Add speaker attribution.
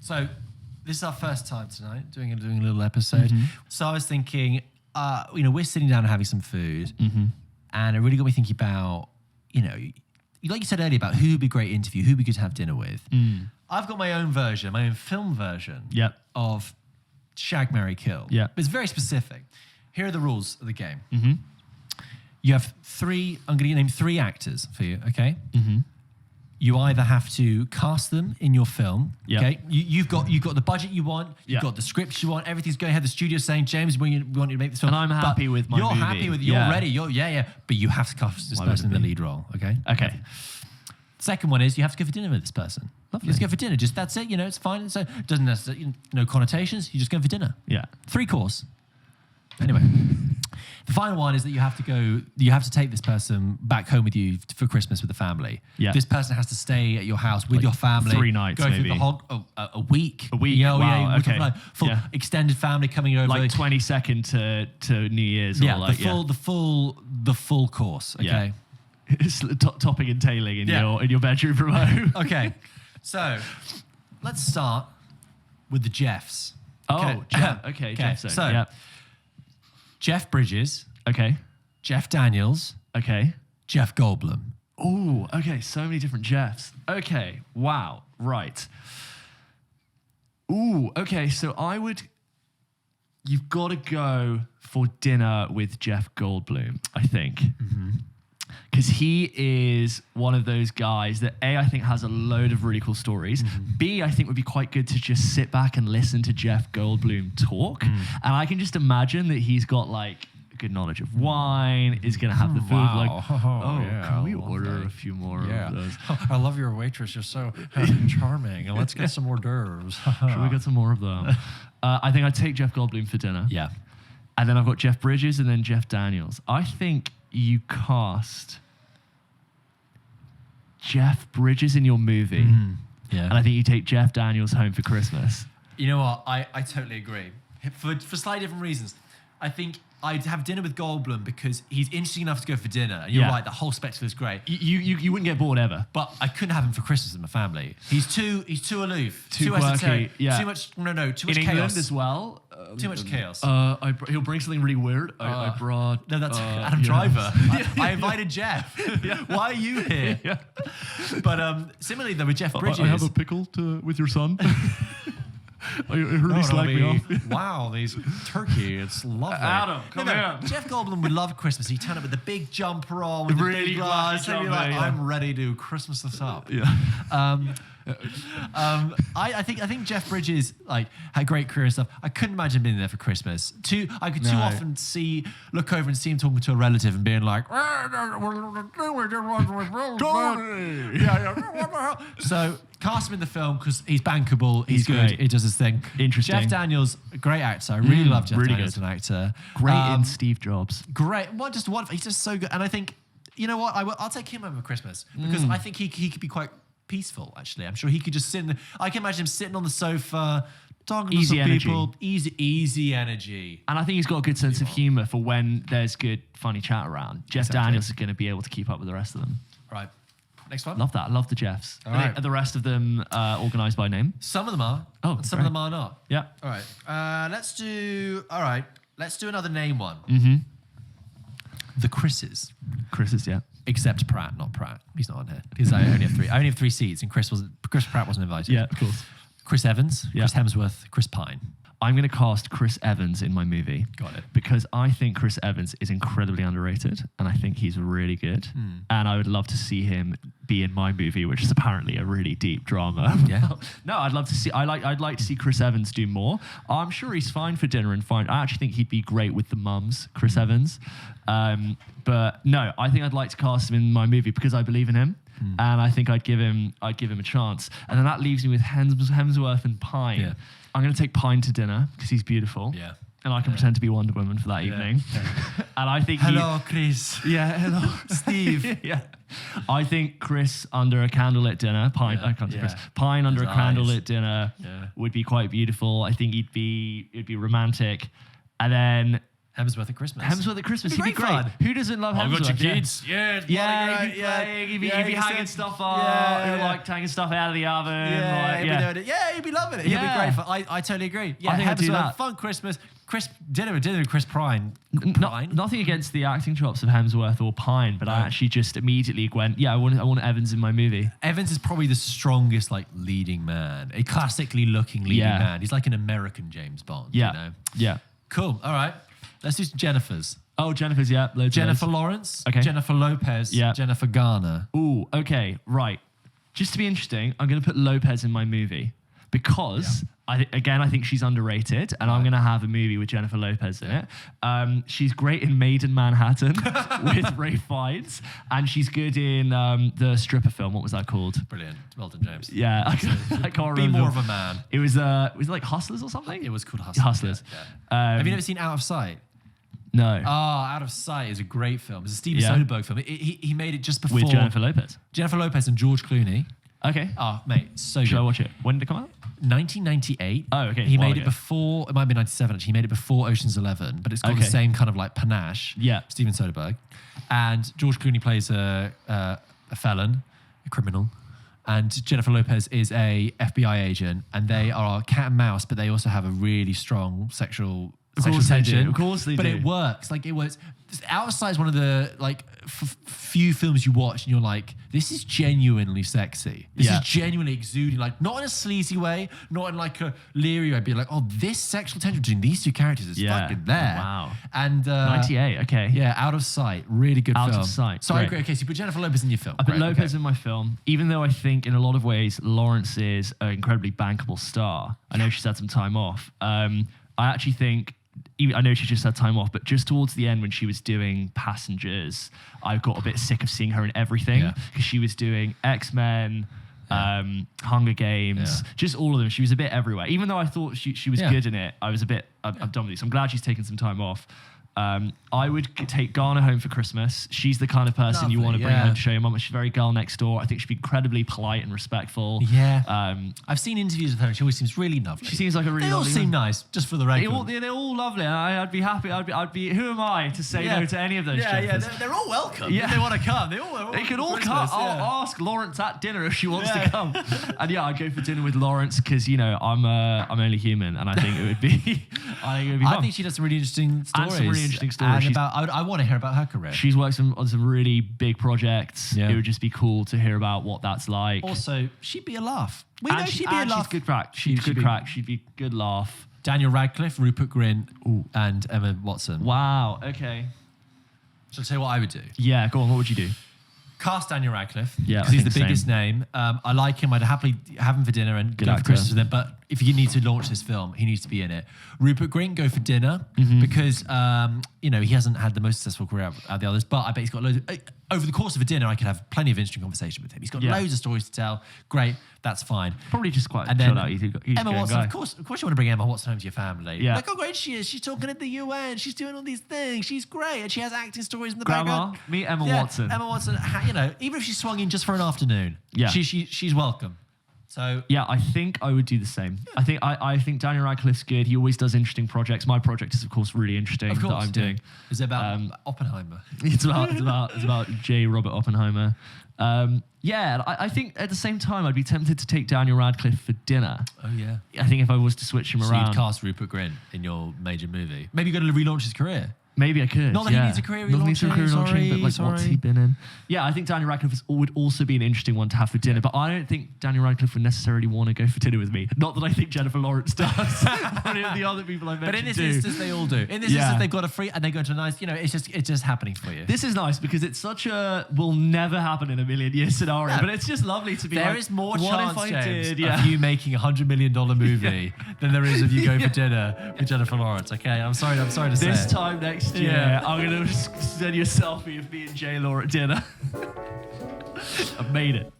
Speaker 1: So this is our first time tonight doing a little episode. So I was thinking, we're sitting down and having some food, and it really got me thinking about, like you said earlier, about who would be a great interview, who would be good to have dinner with. I've got my own version, my own film version of Shag, Marry, Kill. But it's very specific. Here are the rules of the game. You have I'm going to name 3 actors for you, okay? You either have to cast them in your film, okay? You've got the budget you want, you've got the scripts you want, everything's going ahead. The studio's saying, James, we want you to make this film.
Speaker 2: And I'm happy with my movie.
Speaker 1: You're happy with it, you're ready, but you have to cast this person in the lead role, okay?
Speaker 2: Okay.
Speaker 1: Second one is you have to go for dinner with this person.
Speaker 2: Lovely.
Speaker 1: Just go for dinner, that's it, it's fine. So it doesn't necessarily, no connotations, you just go for dinner. 3 course. Anyway, the final one is that you have to take this person back home with you for Christmas with the family. This person has to stay at your house with your family.
Speaker 2: 3 nights,
Speaker 1: go
Speaker 2: maybe.
Speaker 1: Through the whole, a week.
Speaker 2: A week, wow, okay.
Speaker 1: Like full extended family coming over.
Speaker 2: Like 22nd to New Year's.
Speaker 1: Yeah,
Speaker 2: or like,
Speaker 1: the full course, okay?
Speaker 2: It's topping and tailing in your bedroom from home.
Speaker 1: Okay, so let's start with the Jeffs.
Speaker 2: Oh, Jeff. Okay, Jeff.
Speaker 1: So, Jeff Bridges.
Speaker 2: Okay.
Speaker 1: Jeff Daniels.
Speaker 2: Okay.
Speaker 1: Jeff Goldblum.
Speaker 2: Oh, okay. So many different Jeffs. Okay. Wow. Right. Ooh, okay. So you've got to go for dinner with Jeff Goldblum, I think. Because he is one of those guys that A, I think has a load of really cool stories. B, I think would be quite good to just sit back and listen to Jeff Goldblum talk. And I can just imagine that he's got like a good knowledge of wine, is going to have the food can we order a few more of those?
Speaker 1: I love your waitress. You're so charming. And let's get some hors d'oeuvres.
Speaker 2: Should we get some more of them? I think I'd take Jeff Goldblum for dinner.
Speaker 1: Yeah.
Speaker 2: And then I've got Jeff Bridges and then Jeff Daniels. I think you cast Jeff Bridges in your movie. And I think you take Jeff Daniels home for Christmas.
Speaker 1: You know what? I totally agree. For slightly different reasons. I think I'd have dinner with Goldblum because he's interesting enough to go for dinner. And you're right, the whole spectrum is great.
Speaker 2: You wouldn't get bored ever.
Speaker 1: But I couldn't have him for Christmas with my family. He's too aloof.
Speaker 2: Too
Speaker 1: esoteric.
Speaker 2: quirky. Yeah.
Speaker 1: Too much
Speaker 2: In
Speaker 1: chaos.
Speaker 2: England as well.
Speaker 1: Too much chaos.
Speaker 2: He'll bring something really weird. I brought...
Speaker 1: No, that's Adam Driver. I invited Jeff. Why are you here? But similarly, though, with Jeff Bridges...
Speaker 2: I have a pickle with your son. I heard he slagged me off.
Speaker 1: Wow, these turkey, it's lovely.
Speaker 2: Adam, come here.
Speaker 1: Jeff Goldblum would love Christmas. He'd turn up with the big jumper on, with the big glass. He'd be like, I'm ready to Christmas this up. I think Jeff Bridges had great career and stuff. I couldn't imagine being there for Christmas. I could too often look over and see him talking to a relative and being like, so cast him in the film because he's bankable, he's good, he does his thing.
Speaker 2: Interesting.
Speaker 1: Jeff Daniels, a great actor. I really love Jeff Daniels as an actor.
Speaker 2: Great in Steve Jobs.
Speaker 1: Great. Just wonderful. He's just so good. And I think, you know what, I'll take him over Christmas because I think he could be quite peaceful, actually. I'm sure he could just sit I can imagine him sitting on the sofa, talking to some people. Easy energy.
Speaker 2: And I think he's got a good sense of humor for when there's good, funny chat around. Jeff Daniels is going to be able to keep up with the rest of them.
Speaker 1: Right. Next one.
Speaker 2: Love that. I love the Jeffs.
Speaker 1: Right.
Speaker 2: Are the rest of them organised by name?
Speaker 1: Some of them are.
Speaker 2: Oh,
Speaker 1: some of them are not.
Speaker 2: Yeah.
Speaker 1: All right. Let's do another name one. The Chris's.
Speaker 2: Chris's, yeah.
Speaker 1: Except Pratt, not Pratt. He's not on here. Because I only have 3 seats and Chris Pratt wasn't invited.
Speaker 2: Yeah, of course.
Speaker 1: Chris Evans, Chris Hemsworth, Chris Pine.
Speaker 2: I'm going to cast Chris Evans in my movie.
Speaker 1: Got it.
Speaker 2: Because I think Chris Evans is incredibly underrated and I think he's really good. And I would love to see him be in my movie, which is apparently a really deep drama.
Speaker 1: Yeah.
Speaker 2: No, I'd love to see, I'd like to see Chris Evans do more. I'm sure he's fine for dinner and fine. I actually think he'd be great with the mums, Chris Evans. But no, I think I'd like to cast him in my movie because I believe in him. And I think I'd give him a chance. And then that leaves me with Hemsworth and Pine. Yeah. I'm going to take Pine to dinner because he's beautiful.
Speaker 1: Yeah.
Speaker 2: And I can pretend to be Wonder Woman for that evening. And I think
Speaker 1: hello, Chris.
Speaker 2: Yeah, hello.
Speaker 1: Steve.
Speaker 2: Yeah. I think Chris under a candlelit dinner, Pine, I can't say Chris. Pine under a candlelit dinner would be quite beautiful. I think it'd be romantic. And then
Speaker 1: Hemsworth at Christmas.
Speaker 2: Hemsworth at Christmas. He'd be great.
Speaker 1: fun.
Speaker 2: Who doesn't love Hemsworth?
Speaker 1: I've got your kids. Yeah, it's
Speaker 2: Yeah,
Speaker 1: great.
Speaker 2: he'd be hanging stuff up.
Speaker 1: Yeah,
Speaker 2: He'd like taking stuff out of the oven.
Speaker 1: He'd be loving it. He'd be great. I totally agree. Yeah,
Speaker 2: I think I'd do
Speaker 1: Hemsworth,
Speaker 2: that.
Speaker 1: fun Christmas. Dinner with Chris Pine.
Speaker 2: Nothing against the acting chops of Hemsworth or Pine, but I actually just immediately went, I want Evans in my movie.
Speaker 1: Evans is probably the strongest leading man, a classically looking leading man. He's like an American James Bond.
Speaker 2: Yeah,
Speaker 1: you know?
Speaker 2: yeah.
Speaker 1: Cool. All right, let's do some Jennifers.
Speaker 2: Oh, Jennifer's, yeah.
Speaker 1: Jennifer Lawrence.
Speaker 2: Okay.
Speaker 1: Jennifer Lopez.
Speaker 2: Yeah.
Speaker 1: Jennifer Garner.
Speaker 2: Ooh, okay, right. Just to be interesting, I'm going to put Lopez in my movie because I think she's underrated, and I'm going to have a movie with Jennifer Lopez in it. She's great in Made in Manhattan with Ralph Fiennes, and she's good in the stripper film. What was that called?
Speaker 1: Brilliant. Well done, James.
Speaker 2: Yeah, I can't remember.
Speaker 1: Be more of a man.
Speaker 2: It was it like Hustlers or something?
Speaker 1: It was called Hustlers.
Speaker 2: Hustlers.
Speaker 1: Yeah. Have you never seen Out of Sight?
Speaker 2: No.
Speaker 1: Oh, Out of Sight is a great film. It's a Steven Soderbergh film. He made it just before...
Speaker 2: With Jennifer Lopez.
Speaker 1: Jennifer Lopez and George Clooney.
Speaker 2: Okay.
Speaker 1: Oh, mate, so good.
Speaker 2: Should I watch it? When did it come out?
Speaker 1: 1998.
Speaker 2: Oh, okay.
Speaker 1: He made it before... It might be 97, actually. He made it before Ocean's 11, but it's got the same kind of panache.
Speaker 2: Yeah.
Speaker 1: Steven Soderbergh. And George Clooney plays a felon, a criminal. And Jennifer Lopez is a FBI agent, and they are cat and mouse, but they also have a really strong sexual tension.
Speaker 2: Of course they do.
Speaker 1: But it works. It works. Out of Sight is one of the few films you watch and you're like, this is genuinely sexy. This is genuinely exuding, not in a sleazy way, not in a leery way, but oh, this sexual tension between these two characters is fucking there.
Speaker 2: Wow.
Speaker 1: And
Speaker 2: 98, okay.
Speaker 1: Yeah, Out of Sight, really good film.
Speaker 2: Out of Sight.
Speaker 1: So I agree. Okay, so you put Jennifer Lopez in your film.
Speaker 2: I put Lopez in my film, even though I think in a lot of ways Lawrence is an incredibly bankable star. I know she's had some time off. I actually think, I know she just had time off, but just towards the end when she was doing Passengers, I got a bit sick of seeing her in everything because she was doing X-Men, Hunger Games, just all of them. She was a bit everywhere. Even though I thought she was good in it, I was a bit, I'm done with this. I'm glad she's taken some time off. I would take Garner home for Christmas. She's the kind of person you want to bring home to show your mum. She's very girl next door. I think she'd be incredibly polite and respectful.
Speaker 1: Yeah. I've seen interviews with her and she always seems really lovely.
Speaker 2: She seems like a really lovely
Speaker 1: They all seem nice, just for the record.
Speaker 2: They're all lovely. I'd be happy. I'd be. Who am I to say no to any of those?
Speaker 1: Yeah, they're all welcome. If they want to come. They
Speaker 2: could all come. I'll ask Lawrence at dinner if she wants to come. And I'd go for dinner with Lawrence because I'm only human, and I think it would be.
Speaker 1: I think she does some really interesting stories.
Speaker 2: And some really interesting stories.
Speaker 1: I want to hear about her career.
Speaker 2: She's worked on some really big projects. Yeah. It would just be cool to hear about what that's like.
Speaker 1: Also, she'd be a laugh. We know she'd be a laugh.
Speaker 2: She's good crack. She'd be good laugh.
Speaker 1: Daniel Radcliffe, Rupert Grint, and Emma Watson.
Speaker 2: Wow. Okay.
Speaker 1: Shall I tell you what I would do?
Speaker 2: Yeah, go on. What would you do?
Speaker 1: Cast Daniel Radcliffe.
Speaker 2: Yeah,
Speaker 1: because he's the biggest name. I like him. I'd happily have him for dinner and go for Christmas with him. But if you need to launch this film, he needs to be in it. Rupert Grint, go for dinner because he hasn't had the most successful career out of the others. But I bet he's got loads. Over the course of a dinner, I could have plenty of interesting conversation with him. He's got loads of stories to tell. Great, that's fine.
Speaker 2: Probably just quite chilled out.
Speaker 1: Emma Watson, of course, you want to bring Emma Watson home to your family.
Speaker 2: Yeah.
Speaker 1: Look how great she is. She's talking at the UN. She's doing all these things. She's great, and she has acting stories in the background.
Speaker 2: Meet Emma Watson.
Speaker 1: Emma Watson. Even if she's swung in just for an afternoon, she's welcome. So
Speaker 2: yeah, I think I would do the same. Yeah. I think Daniel Radcliffe's good. He always does interesting projects. My project is of course really interesting that I'm doing.
Speaker 1: Is it about Oppenheimer?
Speaker 2: It's about J. Robert Oppenheimer. I think at the same time I'd be tempted to take Daniel Radcliffe for dinner.
Speaker 1: Oh yeah.
Speaker 2: I think if I was to switch him around,
Speaker 1: you'd cast Rupert Grint in your major movie. Maybe you're going to relaunch his career.
Speaker 2: Maybe I could.
Speaker 1: Not that he needs a career relaunching,
Speaker 2: but what's he been in? Yeah, I think Daniel Radcliffe would also be an interesting one to have for dinner, but I don't think Daniel Radcliffe would necessarily want to go for dinner with me. Not that I think Jennifer Lawrence does. Or any of the other people I mentioned.
Speaker 1: But in this instance, they all do. In this instance, they've got a free and they go to a nice, it's just happening for you.
Speaker 2: This is nice because it's such a will never happen in a million year scenario, but it's just lovely to be
Speaker 1: there
Speaker 2: like,
Speaker 1: is more chance, James,
Speaker 2: of
Speaker 1: you making $100 million movie than there is of you going for dinner with Jennifer Lawrence, okay? I'm sorry to say
Speaker 2: this time next year, I'm going to send you a selfie of me and J-Law at dinner. I've made it.